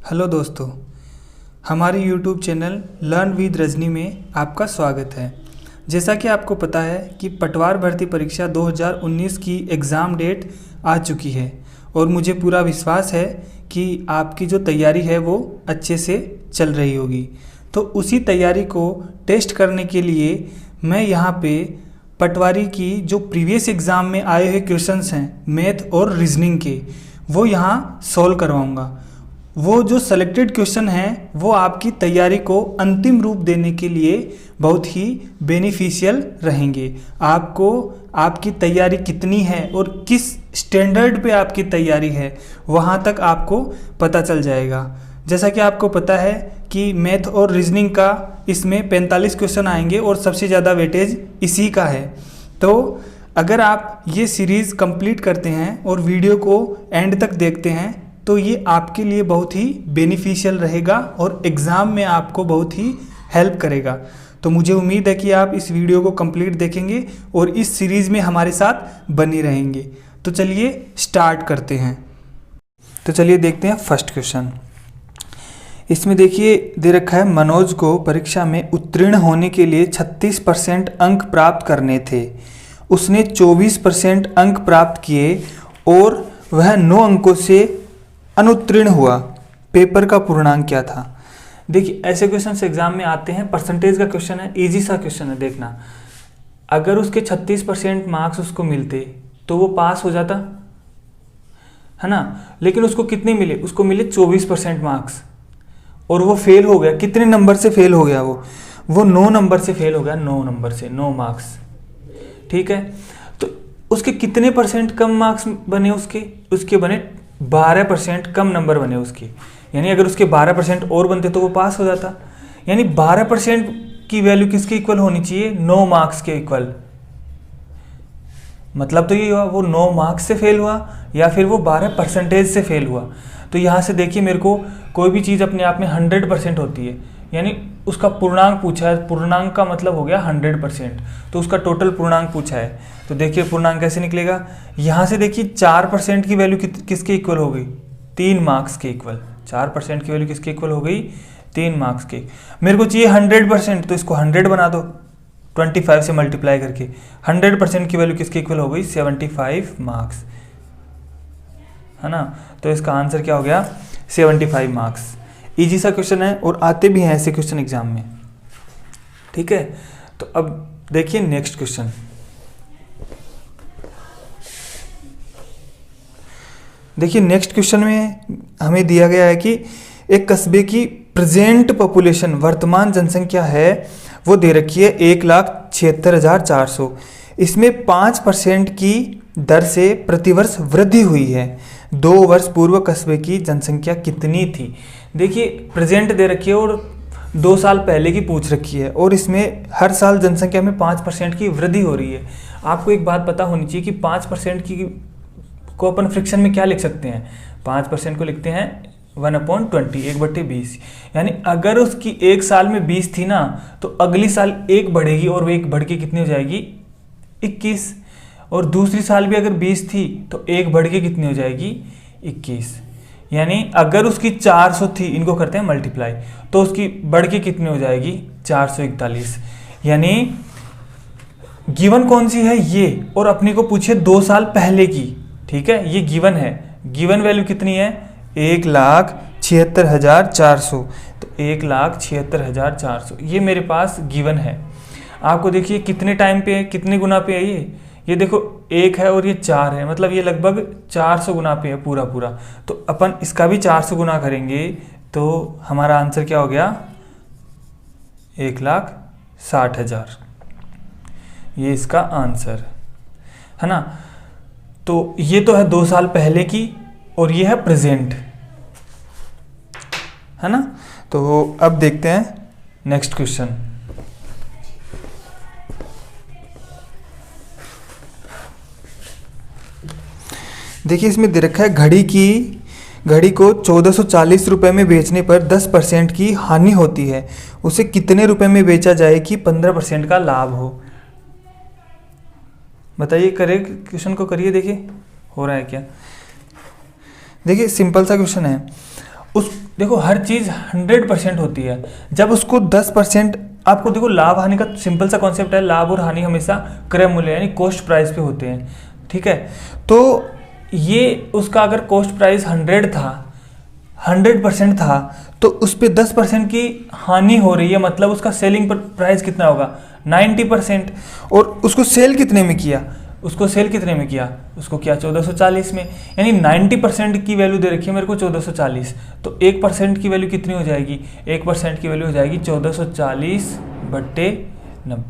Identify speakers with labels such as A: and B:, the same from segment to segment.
A: Hello दोस्तों, हमारे YouTube channel learn with Rajni में आपका स्वागत है। जैसा कि आपको पता है कि पटवार भर्ती परीक्षा 2019 की एग्ज़ाम डेट आ चुकी है और मुझे पूरा विश्वास है कि आपकी जो तैयारी है वो अच्छे से चल रही होगी। तो उसी तैयारी को टेस्ट करने के लिए मैं यहाँ पे पटवारी की जो प्रीवियस एग्ज़ाम में आए हुए क्वेश्चंस हैं मैथ और रीजनिंग के, वो यहाँ सॉल्व करवाऊँगा। वो जो सेलेक्टेड क्वेश्चन हैं वो आपकी तैयारी को अंतिम रूप देने के लिए बहुत ही बेनिफिशियल रहेंगे। आपको आपकी तैयारी कितनी है और किस स्टैंडर्ड पे आपकी तैयारी है वहाँ तक आपको पता चल जाएगा। जैसा कि आपको पता है कि मैथ और रीजनिंग का इसमें 45 क्वेश्चन आएंगे और सबसे ज़्यादा वेटेज इसी का है। तो अगर आप ये सीरीज़ कंप्लीट करते हैं और वीडियो को एंड तक देखते हैं तो ये आपके लिए बहुत ही बेनिफिशियल रहेगा और एग्ज़ाम में आपको बहुत ही हेल्प करेगा। तो मुझे उम्मीद है कि आप इस वीडियो को कंप्लीट देखेंगे और इस सीरीज़ में हमारे साथ बने रहेंगे। तो चलिए स्टार्ट करते हैं। तो चलिए देखते हैं फर्स्ट क्वेश्चन। इसमें देखिए दे रखा है, मनोज को परीक्षा में उत्तीर्ण होने के लिए 36% अंक प्राप्त करने थे। उसने 24% अंक प्राप्त किए और वह 9 अंकों से अनुत्तीर्ण हुआ। पेपर का पूर्णांक क्या था? देखिए ऐसे क्वेश्चन एग्जाम में आते हैं, परसेंटेज का क्वेश्चन है, इजी सा क्वेश्चन है। देखना, अगर उसके 36% मार्क्स उसको मिलते तो वो पास हो जाता है ना, लेकिन उसको कितने मिले? उसको मिले 24% मार्क्स और वो फेल हो गया। कितने नंबर से फेल हो गया? वो 9 नंबर से फेल हो गया। 9 नंबर से 9 मार्क्स, ठीक है। तो उसके कितने परसेंट कम मार्क्स बने? उसके बने 12% कम नंबर बने उसके। यानी अगर उसके 12% और बनते तो वो पास हो जाता। यानी 12% की वैल्यू किसके इक्वल होनी चाहिए? 9 मार्क्स के इक्वल। मतलब तो ये हुआ वो 9 मार्क्स से फेल हुआ या फिर वो 12% से फेल हुआ। तो यहाँ से देखिए, मेरे को कोई भी चीज़ अपने आप में 100% होती है, यानी उसका पूर्णांक पूछा है। पूर्णांक का मतलब हो गया 100%, तो उसका टोटल पूर्णांक पूछा है। तो देखिए पूर्णांक कैसे निकलेगा? यहाँ से देखिए 4% की वैल्यू किसके इक्वल हो गई? 3 मार्क्स के इक्वल। 4% की वैल्यू किसके इक्वल हो गई? 3 मार्क्स के। मेरे को चाहिए 100%, तो इसको 100 बना दो 25 से मल्टीप्लाई करके। 100% की वैल्यू किसके इक्वल हो गई? 75 मार्क्स, है ना। तो इसका आंसर क्या हो गया? 75 मार्क्स। इजी सा क्वेश्चन है और आते भी हैं ऐसे क्वेश्चन एग्जाम में, ठीक है। तो अब देखिए नेक्स्ट क्वेश्चन। देखिए नेक्स्ट क्वेश्चन में हमें दिया गया है कि एक कस्बे की प्रेजेंट पॉपुलेशन, वर्तमान जनसंख्या है, वो दे रखी है 1,76,400। इसमें 5% की दर से प्रतिवर्ष वृद्धि हुई है। 2 वर्ष पूर्व कस्बे की जनसंख्या कितनी थी? देखिए प्रेजेंट दे रखी है और 2 साल पहले की पूछ रखी है और इसमें हर साल जनसंख्या में 5% की वृद्धि हो रही है। आपको एक बात पता होनी चाहिए कि 5% की को अपन फ्रिक्शन में क्या लिख सकते हैं? 5% को लिखते हैं 1/20, 1/20। यानी अगर उसकी एक साल में 20 थी ना, तो अगली साल 1 बढ़ेगी और वो 1 बढ़ के कितनी हो जाएगी? 21। और दूसरी साल भी अगर 20 थी तो 1 बढ़ के कितनी हो जाएगी? 21। यानी अगर उसकी 400 थी, इनको करते हैं मल्टीप्लाई, तो उसकी बढ़ के कितनी हो जाएगी? 441। यानी गिवन कौन सी है? ये। और अपने को पूछे 2 साल पहले की, ठीक है। ये गिवन है। गिवन वैल्यू कितनी है? 1,76,400। तो 1,76,400 ये मेरे पास गिवन है। आपको देखिए कितने टाइम पे है, कितने गुना पे है ये देखो 1 है और ये 4 है, मतलब ये लगभग 400 गुना पे है पूरा। तो अपन इसका भी 400 गुना करेंगे तो हमारा आंसर क्या हो गया? 1,60,000। ये इसका आंसर है ना। तो ये तो है 2 साल पहले की और ये है प्रेजेंट, है ना। तो अब देखते हैं नेक्स्ट क्वेश्चन। देखिए इसमें दे रखा है, घड़ी को 1440 रुपये में बेचने पर 10% की हानि होती है। उसे कितने रुपए में बेचा जाए कि 15% का लाभ हो? बताइए, करे क्वेश्चन को करिए, देखिए हो रहा है क्या। देखिए सिंपल सा क्वेश्चन है। देखो हर चीज़ 100% होती है, जब उसको 10%, आपको देखो लाभ हानि का सिंपल सा कॉन्सेप्ट है, लाभ और हानि हमेशा क्रय मूल्य यानी कॉस्ट प्राइस पे होते हैं, ठीक है। तो ये उसका अगर कॉस्ट प्राइस 100% था तो उस पर 10% की हानि हो रही है, मतलब उसका सेलिंग प्राइस कितना होगा 90%। और उसको सेल कितने में किया, उसको किया 1440 में, यानी 90% की वैल्यू दे रखी है मेरे को 1440, तो 1% की वैल्यू कितनी हो जाएगी, 1% की वैल्यू हो जाएगी 1440/90।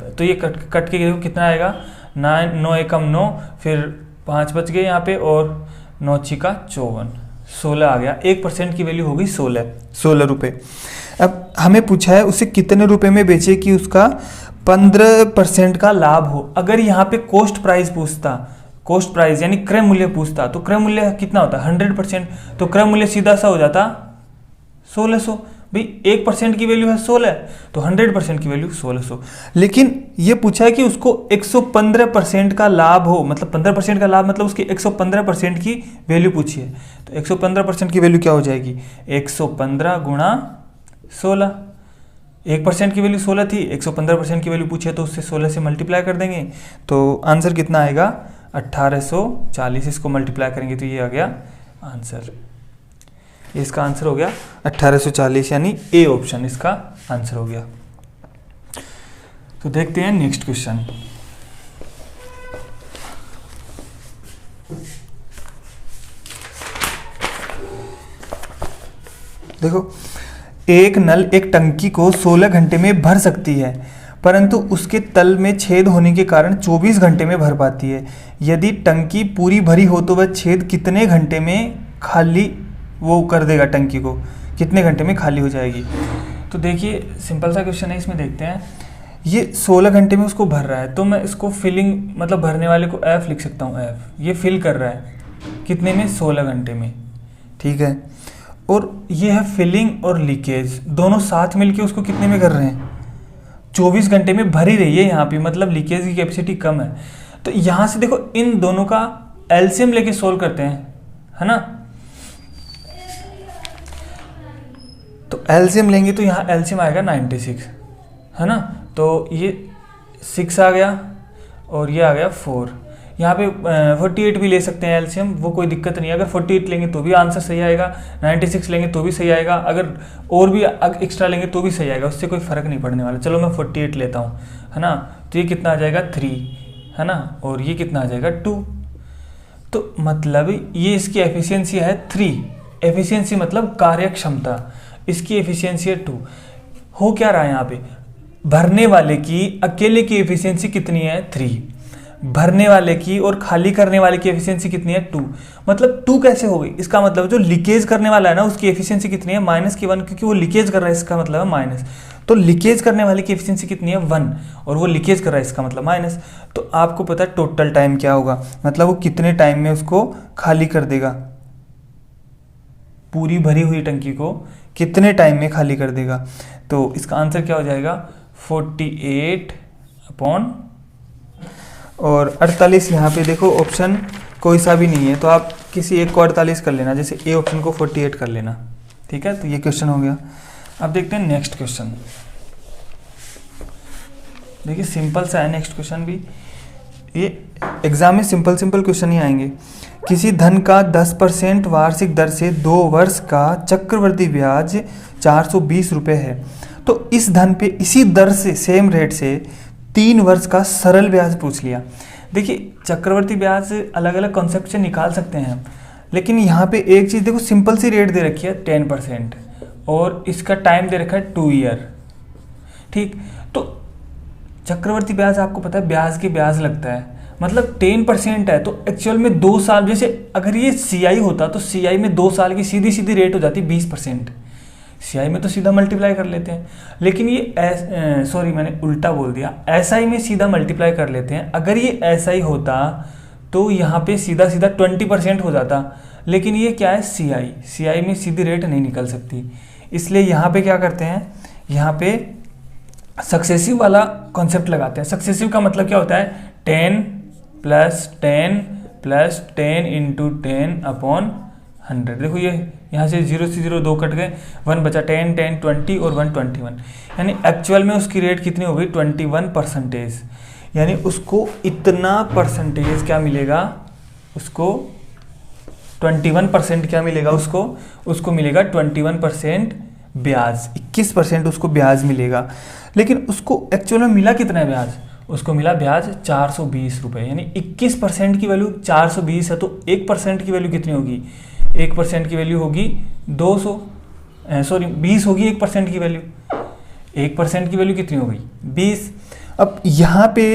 A: तो ये कट के देखो कितना आएगा, 9 एकम 9, फिर 5 बच गए यहाँ पे, और 9 छिका 54, 16 आ गया। 1% की वैल्यू होगी 16 रुपये। अब हमें पूछा है उसे कितने रुपए में बेचे कि उसका 15% का लाभ हो। अगर यहाँ पे कॉस्ट प्राइस पूछता, कॉस्ट प्राइस यानी क्रय मूल्य पूछता, तो क्रय मूल्य कितना होता 100%, तो क्रय मूल्य सीधा सा हो जाता 1600। भाई 1% की वैल्यू है 16, तो 100% की वैल्यू 1600। लेकिन ये पूछा है कि उसको 115% का लाभ हो, मतलब 15% का लाभ, मतलब उसकी 115% की वैल्यू पूछी है। तो 115% की वैल्यू क्या हो जाएगी, 115 गुणा 16। 1% की वैल्यू 16 थी, 115% की वैल्यू पूछी है, तो उससे 16 से मल्टीप्लाई कर देंगे, तो आंसर कितना आएगा 1840। इसको मल्टीप्लाई करेंगे तो ये आ गया आंसर, इसका आंसर हो गया 1840, यानी ए ऑप्शन इसका आंसर हो गया। तो देखते हैं नेक्स्ट क्वेश्चन। देखो, एक नल एक टंकी को 16 घंटे में भर सकती है, परंतु उसके तल में छेद होने के कारण 24 घंटे में भर पाती है। यदि टंकी पूरी भरी हो तो वह छेद कितने घंटे में खाली वो कर देगा, टंकी को कितने घंटे में खाली हो जाएगी। तो देखिए सिंपल सा क्वेश्चन है, इसमें देखते हैं। ये 16 घंटे में उसको भर रहा है, तो मैं इसको फिलिंग मतलब भरने वाले को एफ लिख सकता हूँ, एफ। ये फिल कर रहा है कितने में, 16 घंटे में, ठीक है। और ये है फिलिंग और लीकेज, दोनों साथ मिलके उसको कितने में कर रहे हैं, 24 घंटे में भर ही रही है यहाँ पे, मतलब लीकेज की कैपेसिटी कम है। तो यहाँ से देखो इन दोनों का एलसीएम लेके सोल्व करते हैं, है ना। तो एलसीएम लेंगे तो यहाँ एलसीएम आएगा 96, है ना। तो ये 6 आ गया और ये आ गया 4। यहाँ पे 48 भी ले सकते हैं एलसीएम, वो कोई दिक्कत नहीं है। अगर 48 लेंगे तो भी आंसर सही आएगा, 96 लेंगे तो भी सही आएगा, अगर और भी एक्स्ट्रा लेंगे तो भी सही आएगा, उससे कोई फ़र्क नहीं पड़ने वाला। चलो मैं 48 लेता हूँ, है ना। तो ये कितना आ जाएगा 3, है ना, और ये कितना आ जाएगा 2। तो मतलब ये इसकी एफिशिएंसी है 3, एफिशिएंसी मतलब कार्यक्षमता, इसकी एफिशिएंसी है 2। हो क्या रहा है यहाँ पे, भरने वाले की अकेले की एफिशिएंसी कितनी है 3, भरने वाले की और खाली करने वाले की एफिशिएंसी कितनी है 2। मतलब 2 कैसे हो गई, इसका मतलब जो लीकेज करने वाला है ना उसकी एफिशिएंसी कितनी है -1, क्योंकि वो लीकेज कर रहा है, इसका मतलब है माइनस। तो लीकेज करने वाले की एफिशिएंसी कितनी है 1, और वो लीकेज कर रहा है, इसका मतलब माइनस। तो आपको पता है टोटल टाइम क्या होगा, मतलब वो कितने टाइम में उसको खाली कर देगा, पूरी भरी हुई टंकी को कितने टाइम में खाली कर देगा। तो इसका आंसर क्या हो जाएगा 48 अपॉन और 48। यहाँ पे देखो ऑप्शन कोई सा भी नहीं है, तो आप किसी एक को 48 कर लेना, जैसे ए ऑप्शन को 48 कर लेना, ठीक है। तो ये क्वेश्चन हो गया। अब देखते हैं नेक्स्ट क्वेश्चन। देखिए सिंपल सा है नेक्स्ट क्वेश्चन भी, ये एग्जाम में सिंपल क्वेश्चन ही आएंगे। किसी धन का 10% वार्षिक दर से 2 वर्ष का चक्रवृद्धि ब्याज 420 रुपये है, तो इस धन पे इसी दर से सेम रेट से 3 वर्ष का सरल ब्याज पूछ लिया। देखिए चक्रवृद्धि ब्याज अलग अलग कॉन्सेप्ट से निकाल सकते हैं, लेकिन यहाँ पे एक चीज़ देखो, सिंपल सी रेट दे रखी है 10% और इसका टाइम दे रखा है 2 ईयर, ठीक। तो चक्रवृद्धि ब्याज आपको पता है ब्याज के ब्याज लगता है, मतलब 10% है, तो एक्चुअल में 2 साल, जैसे अगर ये सीआई होता तो सीआई में 2 साल की सीधी सीधी रेट हो जाती 20%, सीआई में तो सीधा मल्टीप्लाई कर लेते हैं, लेकिन ये सॉरी मैंने उल्टा बोल दिया, एसआई में सीधा मल्टीप्लाई कर लेते हैं। अगर ये एसआई होता तो यहाँ पे सीधा सीधा 20% हो जाता, लेकिन ये क्या है सीआई, सीआई में सीधी रेट नहीं निकल सकती, इसलिए यहाँ पे क्या करते हैं, यहाँ पे सक्सेसिव वाला कॉन्सेप्ट लगाते हैं। सक्सेसिव का मतलब क्या होता है 10 + 10 + 10 × 10 अपॉन 100। देखो ये यहाँ से 0 से 0 2 कट गए, 1 बचा, 10 10 20 और 121, यानी एक्चुअल में उसकी रेट कितनी हो गई 21%। यानी उसको इतना परसेंटेज क्या मिलेगा, उसको 21% क्या मिलेगा, उसको मिलेगा 21% ब्याज, 21% उसको ब्याज मिलेगा। लेकिन उसको एक्चुअल में मिला कितना है ब्याज, उसको मिला ब्याज 420 रुपये। यानी 21% की वैल्यू 420 है, तो 1% की वैल्यू कितनी होगी, 1% की वैल्यू होगी 200, सॉरी 20 होगी 1% की वैल्यू, 1% की वैल्यू कितनी हो गई 20। अब यहाँ पे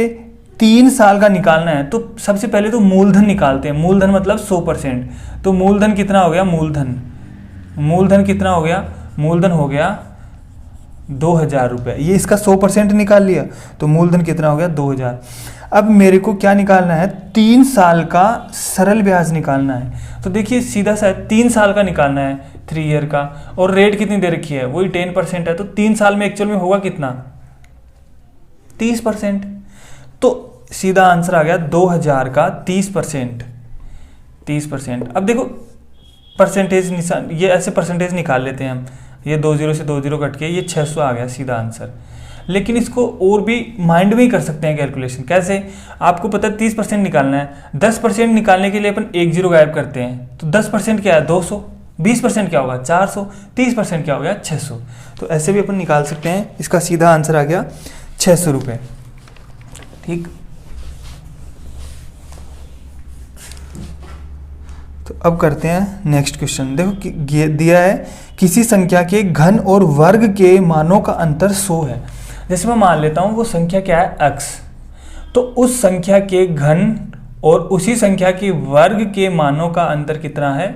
A: 3 साल का निकालना है, तो सबसे पहले तो मूलधन निकालते हैं। मूलधन मतलब 100%, तो मूलधन कितना हो गया, मूलधन कितना हो गया, मूलधन हो गया 2000 रुपये। ये इसका 100% निकाल लिया, तो मूलधन कितना हो गया 2000। अब मेरे को क्या निकालना है, 3 साल का सरल ब्याज निकालना है। तो देखिए सीधा सा 3 साल का निकालना है, 3 ईयर का, और रेट कितनी दे रखी है, वही 10% है। तो 3 साल में एक्चुअल में होगा कितना, 30%। तो सीधा आंसर आ गया 2000 का 30%। अब देखो परसेंटेज निशान, ये ऐसे परसेंटेज निकाल लेते हैं हम, ये 20 से 20 कट के ये 600 आ गया सीधा आंसर। लेकिन इसको और भी माइंड में ही कर सकते हैं कैलकुलेशन। कैसे, आपको पता है 30% निकालना है, 10% निकालने के लिए अपन 1 0 गायब करते हैं, तो 10% क्या है 200, 20% क्या होगा 400, 30% क्या हो गया 600। तो ऐसे भी अपन निकाल सकते हैं। इसका सीधा आंसर आ गया 600 रुपये। ठीक, तो अब करते हैं नेक्स्ट क्वेश्चन। देखो दिया है किसी संख्या के घन और वर्ग के मानों का अंतर 100 है। जैसे मैं मान लेता हूं वो संख्या क्या है x, तो उस संख्या के घन और उसी संख्या के वर्ग के मानों का अंतर कितना है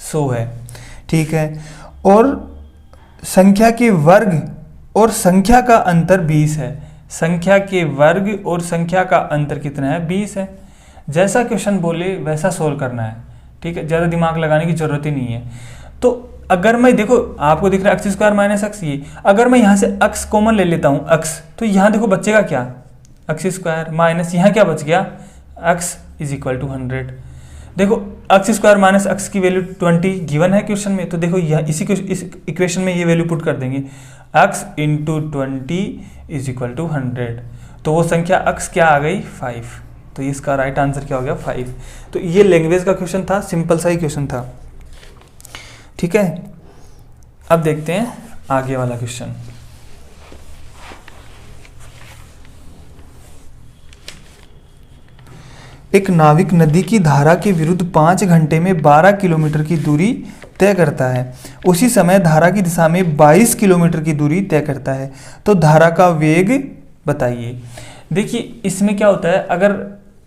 A: 100 है। ठीक है, और संख्या के वर्ग और संख्या का अंतर 20 है। संख्या के वर्ग और संख्या का अंतर कितना है 20 है। जैसा क्वेश्चन बोले वैसा सोल्व करना है। ठीक है, ज़्यादा दिमाग लगाने की जरूरत ही नहीं है। तो अगर मैं, देखो आपको दिख रहा है x² माइनस x, ये अगर मैं यहाँ से x कॉमन ले लेता हूँ x, तो यहाँ देखो बचेगा क्या, x² माइनस यहाँ क्या बच गया x इज इक्वल टू 100। देखो x² माइनस x की वैल्यू 20 गिवन है क्वेश्चन में, तो देखो यह इस इक्वेशन में ये वैल्यू पुट कर देंगे, x into 20 is equal to 100। तो वो संख्या x क्या आ गई 5। तो इसका राइट आंसर क्या हो गया 5। तो ये लैंग्वेज का क्वेश्चन था, सिंपल सा ही क्वेश्चन था। ठीक है, अब देखते हैं आगे वाला क्वेश्चन। एक नाविक नदी की धारा के विरुद्ध 5 घंटे में 12 किलोमीटर की दूरी तय करता है। उसी समय धारा की दिशा में 22 किलोमीटर की दूरी तय करता है, तो धारा का वेग बताइए। देखिए इसमें क्या होता है, अगर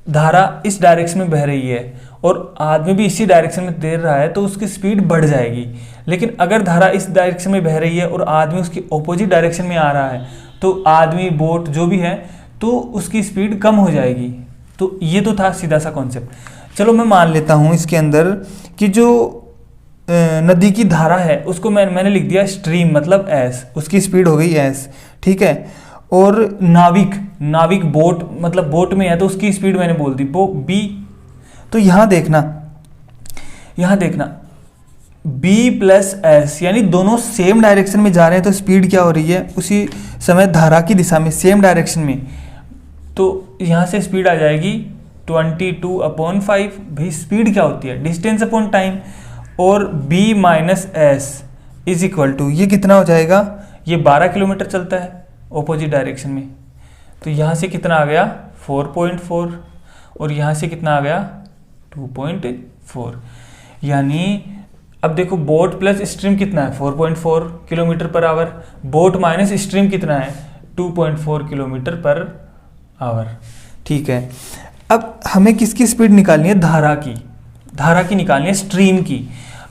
A: धारा इस डायरेक्शन में बह रही है और आदमी भी इसी डायरेक्शन में तैर रहा है, तो उसकी स्पीड बढ़ जाएगी। लेकिन अगर धारा इस डायरेक्शन में बह रही है और आदमी उसकी ऑपोजिट डायरेक्शन में आ रहा है, तो आदमी बोट जो भी है तो उसकी स्पीड कम हो जाएगी। तो ये तो था सीधा सा कॉन्सेप्ट। चलो मैं मान लेता हूँ इसके अंदर कि जो नदी की धारा है उसको मैंने लिख दिया स्ट्रीम, मतलब एस, उसकी स्पीड हो गई एस। ठीक है, और नाविक बोट, मतलब बोट में है तो उसकी स्पीड मैंने बोल दी वो बी। तो यहाँ देखना b प्लस एस, यानी दोनों सेम डायरेक्शन में जा रहे हैं, तो स्पीड क्या हो रही है उसी समय धारा की दिशा में सेम डायरेक्शन में, तो यहाँ से स्पीड आ जाएगी 22/5। भाई स्पीड क्या होती है डिस्टेंस अपॉन टाइम, और b minus S is equal to, ये कितना हो जाएगा, ये 12 किलोमीटर चलता है ऑपोजिट डायरेक्शन में, तो यहाँ से कितना आ गया 4.4 और यहाँ से कितना आ गया 2.4। यानी अब देखो बोट प्लस स्ट्रीम कितना है 4.4 kilometre per hour, boat minus stream कितना है 2.4 किलोमीटर पर आवर। ठीक है, अब हमें किसकी स्पीड निकालनी है, धारा की निकालनी है, स्ट्रीम की।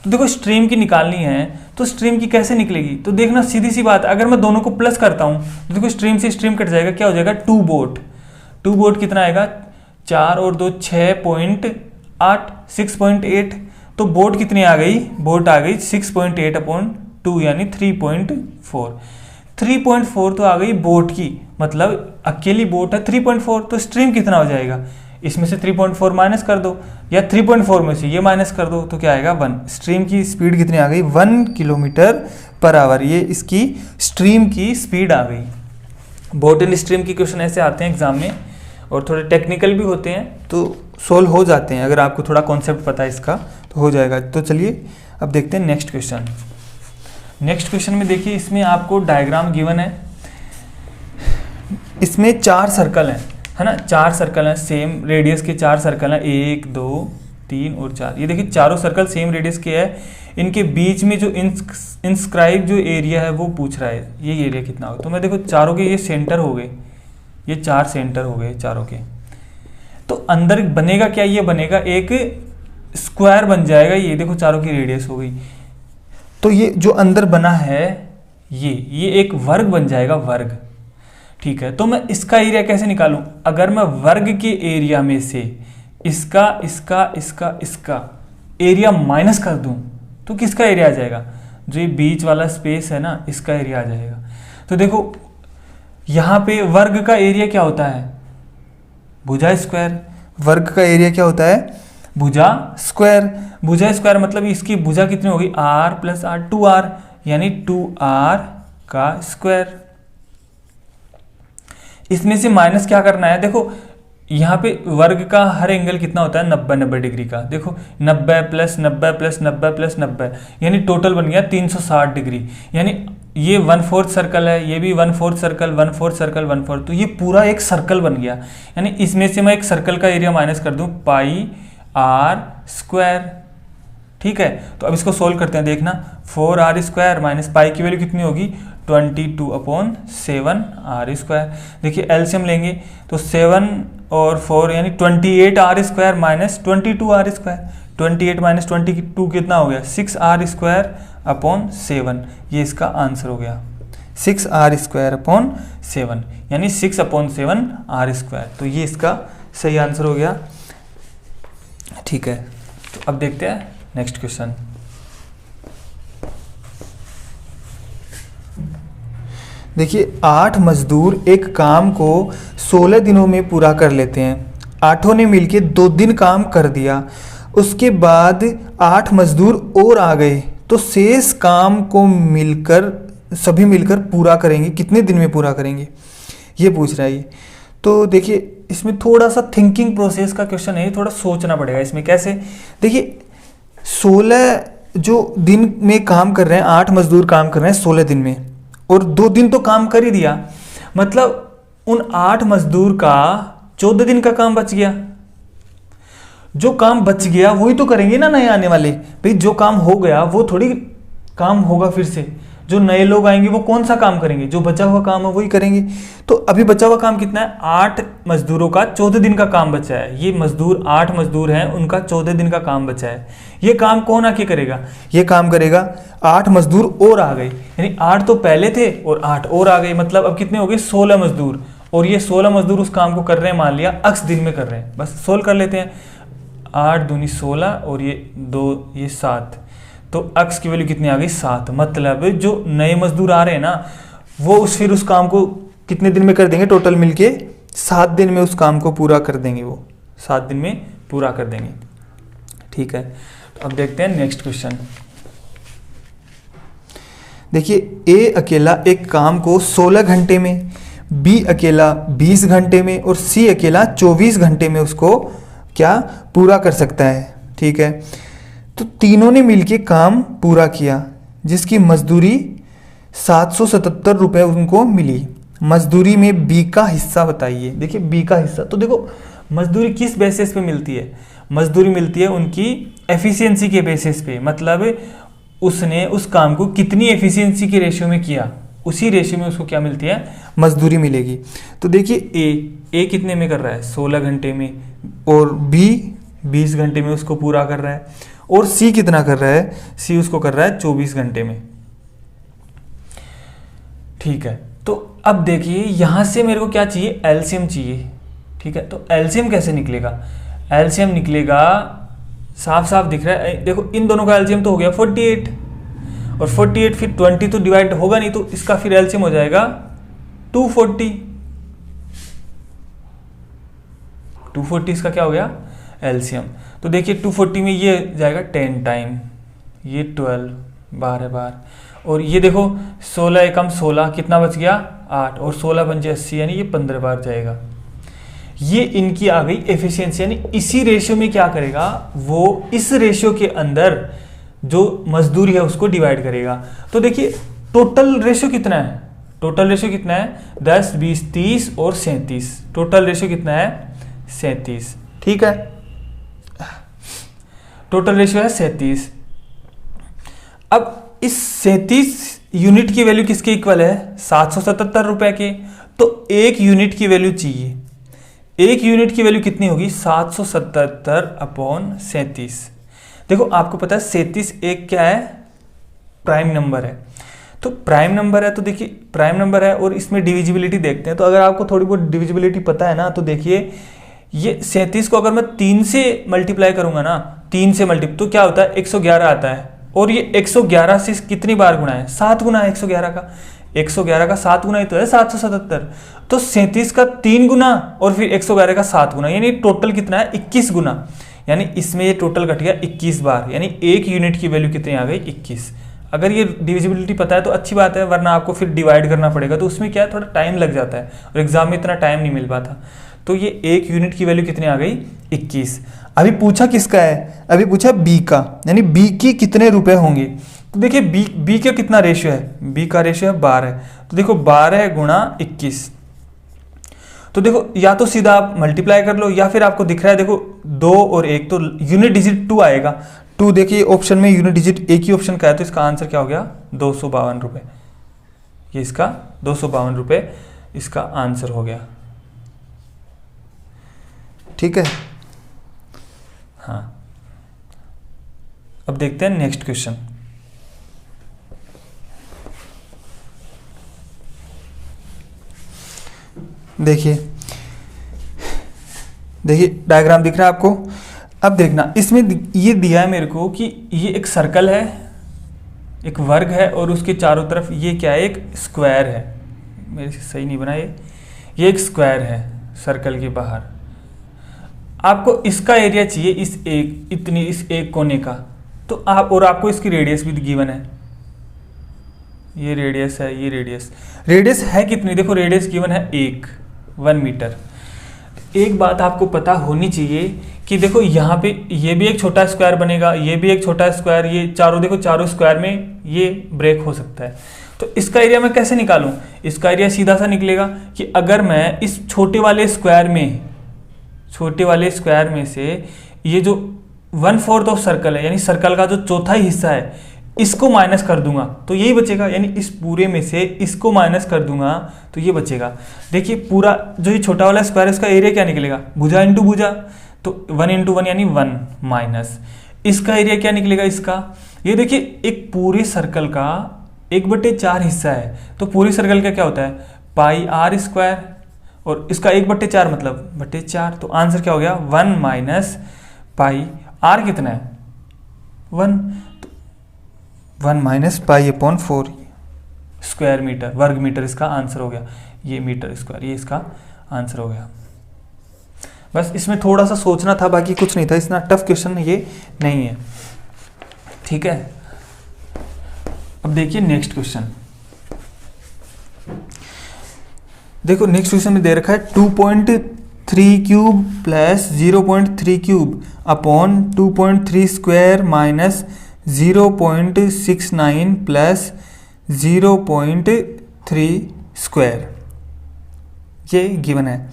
A: तो देखो स्ट्रीम की निकालनी है तो स्ट्रीम की कैसे निकलेगी, तो देखना सीधी सी बात, अगर मैं दोनों को प्लस करता हूं तो देखो स्ट्रीम से स्ट्रीम कट जाएगा, क्या हो जाएगा 2 बोट कितना आएगा 4 और 2 6.8 6.8। तो बोट कितनी आ गई, बोट आ गई 6.8/2 यानी 3.4। 3.4 तो आ गई बोट की, मतलब अकेली बोट है 3.4, तो स्ट्रीम कितना हो जाएगा, इसमें से 3.4 माइनस कर दो, या 3.4 में से ये माइनस कर दो, तो क्या आएगा 1। स्ट्रीम की स्पीड कितनी आ गई, 1 किलोमीटर पर आवर। ये इसकी स्ट्रीम की स्पीड आ गई। बॉटल स्ट्रीम की क्वेश्चन ऐसे आते हैं एग्जाम में, और थोड़े टेक्निकल भी होते हैं, तो सोल्व हो जाते हैं। अगर आपको थोड़ा कॉन्सेप्ट पता है इसका तो हो जाएगा। तो चलिए अब देखते हैं नेक्स्ट क्वेश्चन। नेक्स्ट क्वेश्चन में देखिए, इसमें आपको डायग्राम गिवन है। इसमें 4 सर्कल हैं, है ना, 4 सर्कल हैं, सेम रेडियस के 4 सर्कल हैं, 1 2 3 और 4। ये देखिए चारों सर्कल सेम रेडियस के हैं। इनके बीच में जो इंस्क्राइब जो एरिया है वो पूछ रहा है, ये एरिया कितना होगा। तो मैं देखो चारों के ये सेंटर हो गए, ये 4 सेंटर हो गए चारों के। तो अंदर बनेगा क्या, ये बनेगा एक स्क्वायर बन जाएगा। ये देखो चारों की रेडियस हो गई, तो ये जो अंदर बना है ये एक वर्ग बन जाएगा, वर्ग। ठीक है, तो मैं इसका एरिया कैसे निकालूं? अगर मैं वर्ग के एरिया में से इसका इसका इसका इसका एरिया माइनस कर दूं तो किसका एरिया आ जाएगा? जो ये बीच वाला स्पेस है ना, इसका एरिया आ जाएगा। तो देखो यहां पे वर्ग का एरिया क्या होता है? भुजा स्क्वायर। वर्ग का एरिया क्या होता है? भुजा स्क्वायर। भुजा स्क्वायर मतलब इसकी भुजा कितनी होगी? r प्लस r, 2r, यानी 2r का स्क्वायर। इसमें से माइनस क्या करना है? देखो यहाँ पे वर्ग का हर एंगल कितना होता है? 90 डिग्री का। देखो 90 प्लस 90 प्लस 90 प्लस 90, यानी टोटल बन गया 360 डिग्री। यानी ये 1/4 सर्कल है, ये भी 1/4 सर्कल, 1/4 सर्कल, 1/4, तो ये पूरा एक सर्कल बन गया। यानी इसमें से मैं एक सर्कल का एरिया माइनस कर दूं, पाई आर स्क्वायर। ठीक है, तो अब इसको सोल्व करते हैं। देखना 4r स्क्वायर माइनस पाई की वैल्यू कितनी होगी? 22/7 r स्क्वायर। देखिए एलसीएम लेंगे तो 7 और 4 यानी 28r square minus 22r square. 28 minus 22 कितना हो गया? 6r square upon 7। ये इसका आंसर हो गया, 6r स्क्वायर अपॉन 7, यानी 6/7 r स्क्वायर। तो ये इसका सही आंसर हो गया। ठीक है, तो अब देखते हैं नेक्स्ट क्वेश्चन। देखिए 8 मजदूर एक काम को 16 दिनों में पूरा कर लेते हैं। 8 ने मिलकर 2 दिन काम कर दिया। उसके बाद 8 मजदूर और आ गए, तो शेष काम को सभी मिलकर पूरा करेंगे, कितने दिन में पूरा करेंगे, ये पूछ रहा है ये। तो देखिए इसमें थोड़ा सा थिंकिंग प्रोसेस का क्वेश्चन है, थोड़ा सोचना पड़ेगा इसमें। कैसे? देखिए 16 जो दिन में काम कर रहे हैं, 8 मजदूर काम कर रहे हैं 16 दिन में, और 2 दिन तो काम कर ही दिया, मतलब उन 8 मजदूर का 14 दिन का काम बच गया। जो काम बच गया वही तो करेंगे ना नए आने वाले। भाई जो काम हो गया वो थोड़ी काम होगा फिर से। जो नए लोग आएंगे वो कौन सा काम करेंगे? जो बचा हुआ काम है वही करेंगे। तो अभी बचा हुआ काम कितना है? 8 मजदूरों का 14 दिन का काम बचा है। ये मजदूर 8 मजदूर हैं, उनका 14 दिन का काम बचा है। ये काम कौन आके करेगा? ये काम करेगा 8 मजदूर और आ गए, यानी 8 तो पहले थे और 8 और आ गए, मतलब अब कितने हो गए? 16 मजदूर। और ये 16 मजदूर उस काम को कर रहे हैं, मान लिया x दिन में कर रहे हैं। बस सोल्व कर लेते हैं। 8 दूनी 16 और ये 2, ये 7, तो x की वैल्यू कितनी आ गई? 7। मतलब जो नए मजदूर आ रहे हैं ना, वो फिर उस काम को कितने दिन में कर देंगे? टोटल मिलके 7 दिन में उस काम को पूरा कर देंगे, वो 7 दिन में पूरा कर देंगे। ठीक है, तो अब देखते हैं नेक्स्ट क्वेश्चन। देखिए ए अकेला एक काम को 16 घंटे में, बी अकेला 20 घंटे में और सी अकेला 24 घंटे में उसको क्या पूरा कर सकता है। ठीक है, तो तीनों ने मिलके काम पूरा किया, जिसकी मजदूरी 777 रुपये उनको मिली। मजदूरी में बी का हिस्सा बताइए। देखिए बी का हिस्सा, तो देखो मजदूरी किस बेसिस पे मिलती है? मजदूरी मिलती है उनकी एफिशिएंसी के बेसिस पे, मतलब उसने उस काम को कितनी एफिशिएंसी के रेशियो में किया, उसी रेशियो में उसको क्या मिलती है? मजदूरी मिलेगी। तो देखिए ए कितने में कर रहा है? 16 घंटे में, और बी 20 घंटे में उसको पूरा कर रहा है, और सी कितना कर रहा है? सी उसको कर रहा है 24 घंटे में। ठीक है, तो अब देखिए यहां से मेरे को क्या चाहिए? एलसीएम चाहिए। ठीक है, तो एलसीएम कैसे निकलेगा? एलसीएम निकलेगा, साफ साफ दिख रहा है। देखो इन दोनों का एलसीएम तो हो गया 48, और 48 फिर 20 तो डिवाइड होगा नहीं, तो इसका फिर एलसीएम हो जाएगा 240।
B: 240 इसका क्या हो गया एलसीएम। तो देखिए 240 में ये जाएगा 10 टाइम, ये 12 12 बार, और ये देखो 16 एकम 16 कितना बच गया 8, और 16 पंजे 80 यानी ये 15 बार जाएगा। ये इनकी आ गई एफिशिएंसी, यानी इसी रेशियो में क्या करेगा वो, इस रेशियो के अंदर जो मजदूरी है उसको डिवाइड करेगा। तो देखिए टोटल रेशियो कितना है, टोटल रेशियो कितना है 10 20 30 और 37, टोटल रेशियो कितना है 37, ठीक है, टोटल रेशियो है 37। अब इस 37 यूनिट की वैल्यू किसके इक्वल है 777 रुपए के, तो एक यूनिट की वैल्यू चाहिए, एक यूनिट की वैल्यू कितनी होगी 777/37। देखो आपको पता है 37 एक क्या है प्राइम नंबर है, तो प्राइम नंबर है, तो देखिए प्राइम नंबर है और इसमें डिविजिबिलिटी देखते हैं। तो अगर आपको थोड़ी बहुत डिविजिबिलिटी पता है ना, तो देखिए ये 37 को अगर मैं 3 से मल्टीप्लाई करूंगा ना, 3 से मल्टीप्लाई तो क्या होता है 111 आता है, और ये 111 से कितनी बार गुना है 7 गुना है 111 का, 111 का 7 गुना ही तो है 777। तो 37 का 3 गुना और फिर 111 का 7 गुना, यानी टोटल कितना है 21 गुना, यानी इसमें ये टोटल घट गया 21 बार, यानी एक यूनिट की वैल्यू कितनी आ गई 21। अगर ये डिविजिबिलिटी पता है तो अच्छी बात है, वरना आपको फिर डिवाइड करना पड़ेगा, तो उसमें क्या है थोड़ा टाइम लग जाता है और एग्जाम में इतना टाइम नहीं मिल पाता। तो ये एक यूनिट की वैल्यू कितनी आ गई 21। अभी पूछा किसका है, अभी पूछा बी का, यानी बी की कितने रुपए होंगे। तो देखिए बी का कितना रेशियो है, बी का रेशियो है 12, तो देखो 12 गुणा 21, तो देखो या तो सीधा आप मल्टीप्लाई कर लो, या फिर आपको दिख रहा है देखो 2 और 1 तो यूनिट डिजिट 2 आएगा, 2 देखिए ऑप्शन में यूनिट डिजिट एक ही ऑप्शन का है, तो इसका आंसर क्या हो गया 252 रुपये, ये इसका 252 रुपये इसका आंसर हो गया, ठीक है। हाँ अब देखते हैं नेक्स्ट क्वेश्चन।
A: देखिए डायग्राम दिख रहा है आपको। अब देखना इसमें ये दिया है मेरे को कि ये एक सर्कल है, एक वर्ग है, और उसके चारों तरफ ये क्या है एक स्क्वायर है, मेरे से सही नहीं बना ये एक स्क्वायर है सर्कल के बाहर। आपको इसका एरिया चाहिए इस एक कोने का, तो आपको इसकी रेडियस भी गिवन है, ये रेडियस है, ये रेडियस है कितनी, देखो रेडियस गिवन है 1 मीटर। एक बात आपको पता होनी चाहिए कि देखो यहाँ पे ये भी एक छोटा स्क्वायर बनेगा, ये भी एक छोटा स्क्वायर, ये चारों देखो चारों स्क्वायर में ये ब्रेक हो सकता है। तो इसका एरिया मैं कैसे निकालूं, इसका एरिया सीधा सा निकलेगा कि अगर मैं इस छोटे वाले स्क्वायर में से ये जो 1/4 ऑफ सर्कल है, यानी सर्कल का जो चौथा हिस्सा है, इसको माइनस कर दूंगा तो यही बचेगा, यानी इस पूरे में से इसको माइनस कर दूंगा तो ये बचेगा। देखिए पूरा जो ये छोटा वाला स्क्वायर है इसका एरिया क्या निकलेगा, भुजा इंटू भुजा, तो 1 × 1 यानी 1 माइनस इसका एरिया क्या निकलेगा इसका, ये देखिए एक पूरे सर्कल का 1/4 हिस्सा है, तो पूरे सर्कल का क्या होता है πr², और इसका 1/4 मतलब 4, तो आंसर क्या हो गया 1 माइनस पाई, r कितना है 1, 1 माइनस π/4 स्क्वायर मीटर, वर्ग मीटर इसका आंसर हो गया, ये मीटर स्क्वायर, ये इसका आंसर हो गया। बस इसमें थोड़ा सा सोचना था, बाकी कुछ नहीं था, इतना टफ क्वेश्चन ये नहीं है, ठीक है। अब देखिए नेक्स्ट क्वेश्चन, देखो नेक्स्ट क्वेश्चन में दे रखा है 2.3 cube plus 0.3 cube upon 2.3 square minus 0.69 plus 0.3 square, ये गिवन है।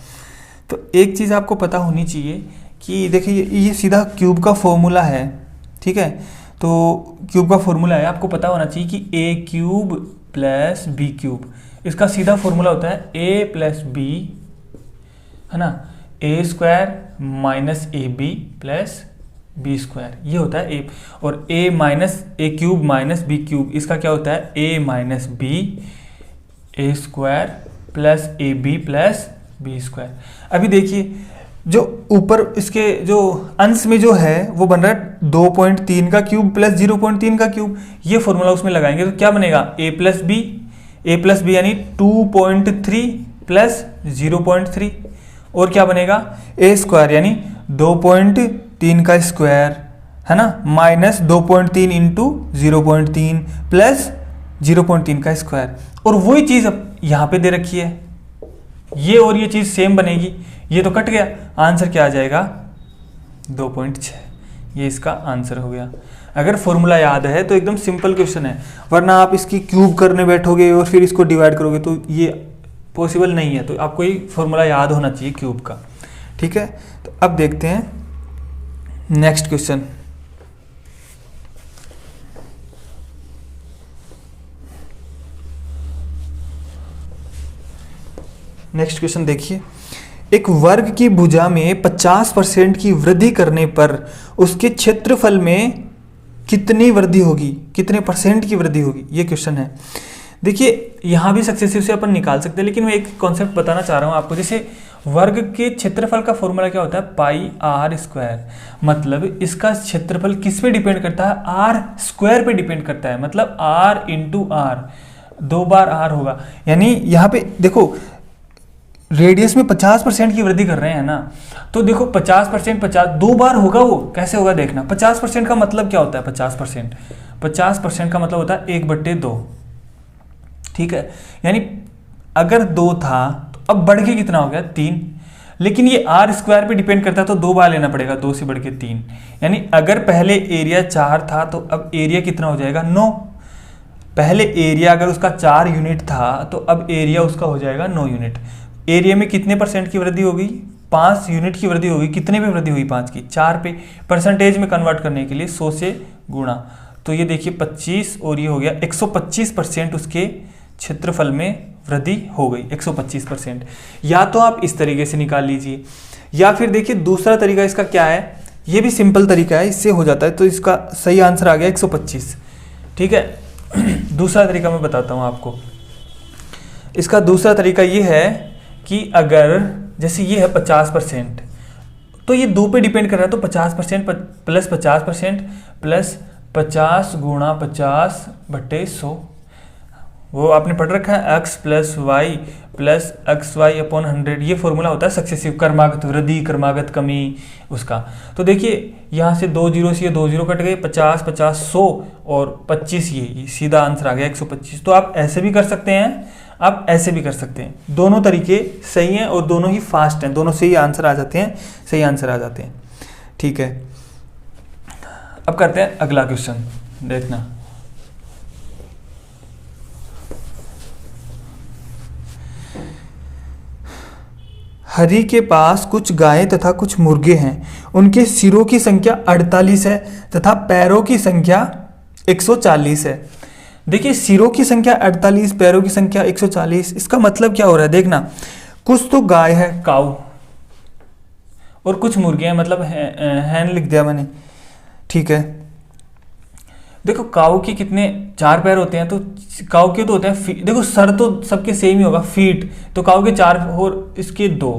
A: तो एक चीज़ आपको पता होनी चाहिए कि देखिए ये सीधा क्यूब का फॉर्मूला है, ठीक है। तो क्यूब का फॉर्मूला है, आपको पता होना चाहिए कि ए क्यूब प्लस बी क्यूब, इसका सीधा फॉर्मूला होता है ए प्लस बी, है ना, A square minus A B plus B square, ये होता है ए, और A minus A cube minus B cube, इसका क्या होता है A minus B A square plus A B plus B square. अभी देखिए जो ऊपर इसके जो अंश में जो है वो बन रहा है 2.3 का क्यूब प्लस 0.3 का क्यूब, ये फॉर्मूला उसमें लगाएंगे तो क्या बनेगा ए प्लस बी यानी 2.3 प्लस 0.3,
B: और क्या बनेगा ए स्क्वायर यानी 2.3 का स्क्वायर है ना, माइनस 2.3 इंटू 0.3 प्लस 0.3 का स्क्वायर। और वही चीज़ अब यहाँ पे दे रखी है, ये और ये चीज़ सेम बनेगी, ये तो कट गया, आंसर क्या आ जाएगा 2.6। ये इसका आंसर हो गया। अगर फॉर्मूला याद है तो एकदम सिंपल क्वेश्चन है, वरना आप इसकी क्यूब करने बैठोगे और फिर इसको डिवाइड करोगे तो ये पॉसिबल नहीं है। तो आपको ये फॉर्मूला याद होना चाहिए क्यूब का, ठीक है। तो अब देखते हैं नेक्स्ट क्वेश्चन। नेक्स्ट क्वेश्चन देखिए, एक वर्ग की भुजा में 50% की वृद्धि करने पर उसके क्षेत्रफल में कितनी वृद्धि होगी, कितने परसेंट की वृद्धि होगी, ये क्वेश्चन है। देखिए यहाँ भी सक्सेसिव से अपन निकाल सकते हैं, लेकिन मैं एक कॉन्सेप्ट बताना चाह रहा हूँ आपको। जैसे वर्ग के क्षेत्रफल का फॉर्मूला क्या होता है, पाई आर स्क्वायर, मतलब इसका क्षेत्रफल किस पे डिपेंड करता है, आर स्क्वायर पे डिपेंड करता है, मतलब आर इंटू आर, 2 बार आर होगा। यानी यहाँ पे देखो रेडियस में 50% की वृद्धि कर रहे हैं ना, तो देखो 50% 2 बार होगा, वो कैसे होगा देखना। 50% का मतलब क्या होता है, 50% का मतलब होता है 1/2, ठीक है। यानी अगर 2 था तो अब बढ़ के कितना हो गया 3, लेकिन ये आर स्क्वायर पे डिपेंड करता है तो 2 बार लेना पड़ेगा, 2 से बढ़ के 3। यानी अगर पहले एरिया 4 था तो अब एरिया कितना हो जाएगा 9। पहले एरिया अगर उसका 4 यूनिट था तो अब एरिया उसका हो जाएगा 9 यूनिट। एरिया में कितने परसेंट की वृद्धि होगी, 5 यूनिट की वृद्धि होगी। कितने पे वृद्धि हुई, 5 की, 4 पे। परसेंटेज में कन्वर्ट करने के लिए 100 से गुणा, तो ये देखिए 25 और ये हो गया 125% उसके क्षेत्रफल में वृद्धि हो गई, 125%। या तो आप इस तरीके से निकाल लीजिए, या फिर देखिए दूसरा तरीका इसका क्या है, ये भी सिंपल तरीका है, इससे हो जाता है। तो इसका सही आंसर आ गया 125, ठीक है। दूसरा तरीका मैं बताता हूँ आपको। इसका दूसरा तरीका ये है कि अगर जैसे ये है 50%, तो ये 2 पे डिपेंड कर रहा है, तो 50% प्लस 50% प्लस 50 गुणा 50/100, वो आपने पढ़ रखा है, x plus Y plus XY/100। ये फॉर्मूला होता है सक्सेसिव, क्रमागत वृद्धि क्रमागत कमी उसका। तो देखिए यहाँ से 2 जीरो से ये 2 जीरो कट गए, 50 50 100 और 25, ये सीधा आंसर आ गया 125। तो आप ऐसे भी कर सकते हैं, आप ऐसे भी कर सकते हैं, दोनों तरीके सही हैं और दोनों ही फास्ट हैं, दोनों से ही आंसर आ जाते हैं, सही आंसर आ जाते हैं, ठीक है। अब करते हैं अगला क्वेश्चन, देखना।
A: हरि के पास कुछ गायें तथा कुछ मुर्गे हैं। उनके सिरों की संख्या 48 है तथा पैरों की संख्या 140 है। देखिए सिरों की संख्या 48, पैरों की संख्या 140, इसका मतलब क्या हो रहा है देखना। कुछ तो गाय है, काऊ, और कुछ मुर्गे हैं, मतलब हैन लिख दिया मैंने, ठीक है। देखो काऊ के कितने 4 पैर होते हैं, तो काऊ के तो होते हैं, देखो सर तो सबके सेम ही होगा, फीट, तो काऊ के 4 और इसके 2,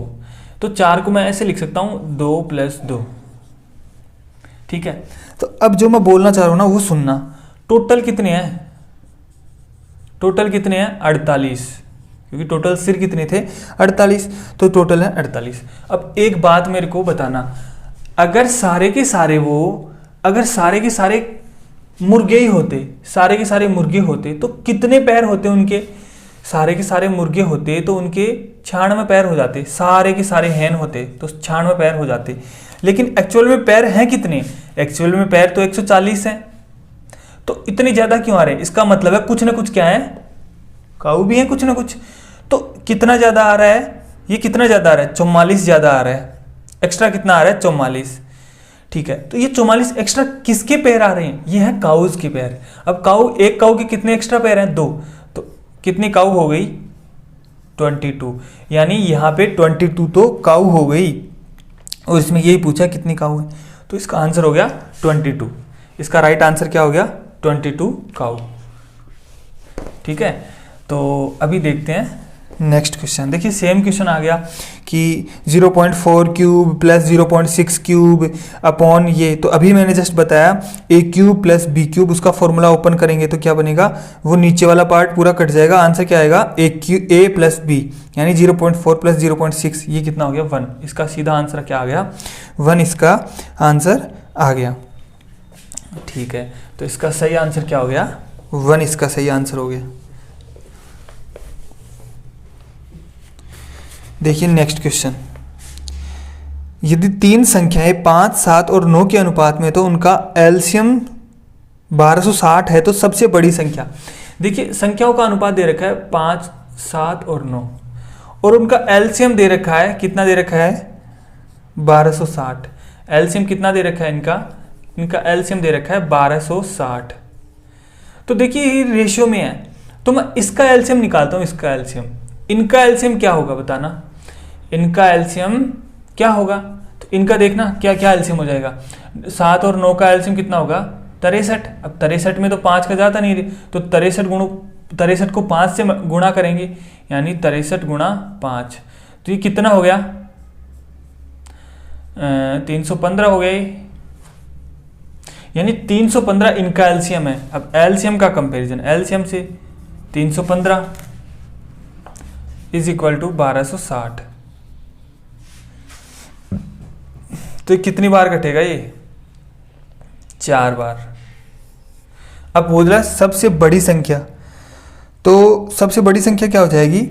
A: तो 4 को मैं ऐसे लिख सकता हूँ 2 + 2, ठीक है।
B: तो अब जो मैं बोलना चाह रहा हूँ ना वो सुनना। टोटल कितने हैं, टोटल कितने हैं 48, क्योंकि टोटल सिर कितने थे 48, तो टोटल है 48। अब एक बात मेरे को बताना, अगर सारे के सारे मुर्गे ही होते, सारे के सारे मुर्गे होते तो कितने पैर होते उनके, सारे के सारे मुर्गे होते तो उनके 96 पैर हो जाते, सारे के सारे हैन होते तो 96 पैर हो जाते। लेकिन एक्चुअल में पैर हैं कितने, एक्चुअल में पैर तो 140 हैं, तो इतने ज्यादा क्यों आ रहे हैं, इसका मतलब है कुछ ना कुछ क्या है, काऊ भी है कुछ ना कुछ। तो कितना ज्यादा आ रहा है, ये कितना ज्यादा आ रहा है 44 ज्यादा आ रहा है, एक्स्ट्रा कितना आ रहा है 44, ठीक है। तो ये 44 एक्स्ट्रा किसके पैर आ रहे हैं, ये है काउज के पैर। अब काऊ, एक काऊ के कितने एक्स्ट्रा पैर हैं 2, तो कितनी काऊ हो गई 22, यानी यहाँ पे 22 तो काऊ हो गई, और इसमें यही पूछा कितनी काऊ है, तो इसका आंसर हो गया 22। इसका राइट आंसर क्या हो गया 22 काऊ, ठीक है। तो अभी देखते हैं नेक्स्ट क्वेश्चन। देखिए सेम क्वेश्चन आ गया
A: कि 0.4 क्यूब प्लस 0.6 क्यूब अपॉन ये, तो अभी मैंने जस्ट बताया ए क्यूब प्लस बी क्यूब, उसका फॉर्मूला ओपन करेंगे तो क्या बनेगा, वो नीचे वाला पार्ट पूरा कट जाएगा, आंसर क्या आएगा ए प्लस बी, यानी 0.4 प्लस 0.6, ये कितना हो गया 1, इसका सीधा आंसर क्या आ गया 1, इसका आंसर आ गया। ठीक है, तो इसका सही आंसर क्या हो गया 1, इसका सही आंसर हो गया। देखिए नेक्स्ट क्वेश्चन, यदि 3 संख्याएं 5, 7 और 9 के अनुपात में तो उनका एलसीएम 1260 है, तो सबसे बड़ी संख्या। देखिए संख्याओं का अनुपात दे रखा है 5, 7 और 9 और उनका एलसीएम दे रखा है, कितना दे रखा है 1260। एलसीएम कितना दे रखा है इनका एलसीएम दे रखा है 1260। तो देखिए ये रेशियो में है, तो मैं इसका एलसीएम निकालता हूं, इसका एलसीएम, इनका एलसीएम क्या होगा बताना, इनका एलसीएम क्या होगा, तो इनका देखना क्या क्या एलसीएम हो जाएगा। 7 और 9 का एलसीएम कितना होगा 63। अब 63 में तो 5 का जाता नहीं, तो 63 को 5 से गुणा करेंगे, यानी 63 गुणा 5, तो ये कितना हो गया 315 हो गया ये, यानी 315 इनका एलसीएम है। अब एलसीएम का कंपैरिजन, एलसीएम से 315 इज इक्वल टू 1260, तो ये कितनी बार कटेगा ये 4 बार। अब बोल रहा है सबसे बड़ी संख्या, तो सबसे बड़ी संख्या क्या हो जाएगी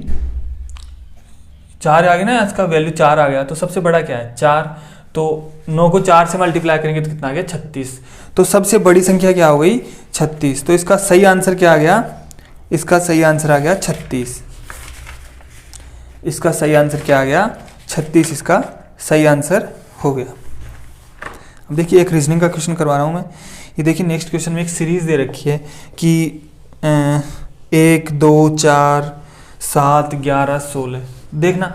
A: 4 आ गया ना, इसका वैल्यू 4 आ गया, तो सबसे बड़ा क्या है 4, तो 9 को 4 से मल्टीप्लाई करेंगे तो कितना आ गया 36, तो सबसे बड़ी संख्या क्या हो गई 36, तो इसका सही आंसर क्या आ गया, इसका सही आंसर आ गया 36, इसका सही आंसर क्या आ गया 36, इसका सही आंसर हो गया। अब देखिए एक रीजनिंग का क्वेश्चन करवा रहा हूँ मैं, ये देखिए नेक्स्ट क्वेश्चन में एक सीरीज दे रखी है कि 1, 2, 4, 7, 11, 16, देखना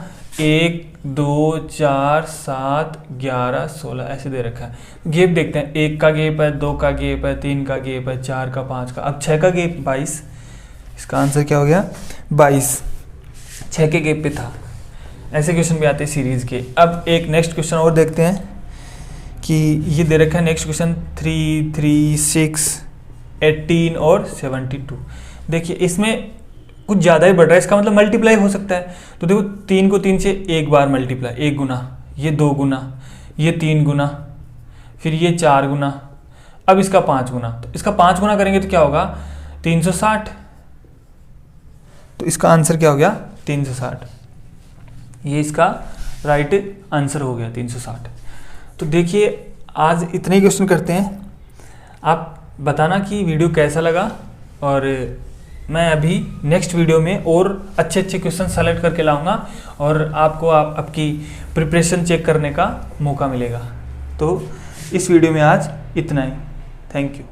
A: 1, 2, 4, 7, 11, 16 ऐसे दे रखा है। गैप देखते हैं, 1 का गैप है, 2 का गैप है, 3 का गैप है, 4 का, 5 का, अब 6 का गैप 22, इसका आंसर क्या हो गया 22, 6 के गैप पे था। ऐसे क्वेश्चन भी आते हैं सीरीज के। अब एक नेक्स्ट क्वेश्चन और देखते हैं कि ये दे रखा है नेक्स्ट क्वेश्चन 3, 3, 6, 18 और 72। देखिए इसमें कुछ ज़्यादा ही बढ़ रहा है, इसका मतलब मल्टीप्लाई हो सकता है, तो देखो 3 को 3 से एक बार मल्टीप्लाई, 1 गुना, ये 2 गुना, ये 3 गुना, फिर ये 4 गुना, अब इसका 5 गुना, तो इसका 5 गुना करेंगे तो क्या होगा 360, तो इसका आंसर क्या हो गया 360, ये इसका राइट आंसर हो गया 360। तो देखिए आज इतने ही क्वेश्चन करते हैं, आप बताना कि वीडियो कैसा लगा, और मैं अभी नेक्स्ट वीडियो में और अच्छे अच्छे क्वेश्चन सेलेक्ट करके लाऊंगा और आपको आपकी प्रिपरेशन चेक करने का मौका मिलेगा। तो इस वीडियो में आज इतना ही, थैंक यू।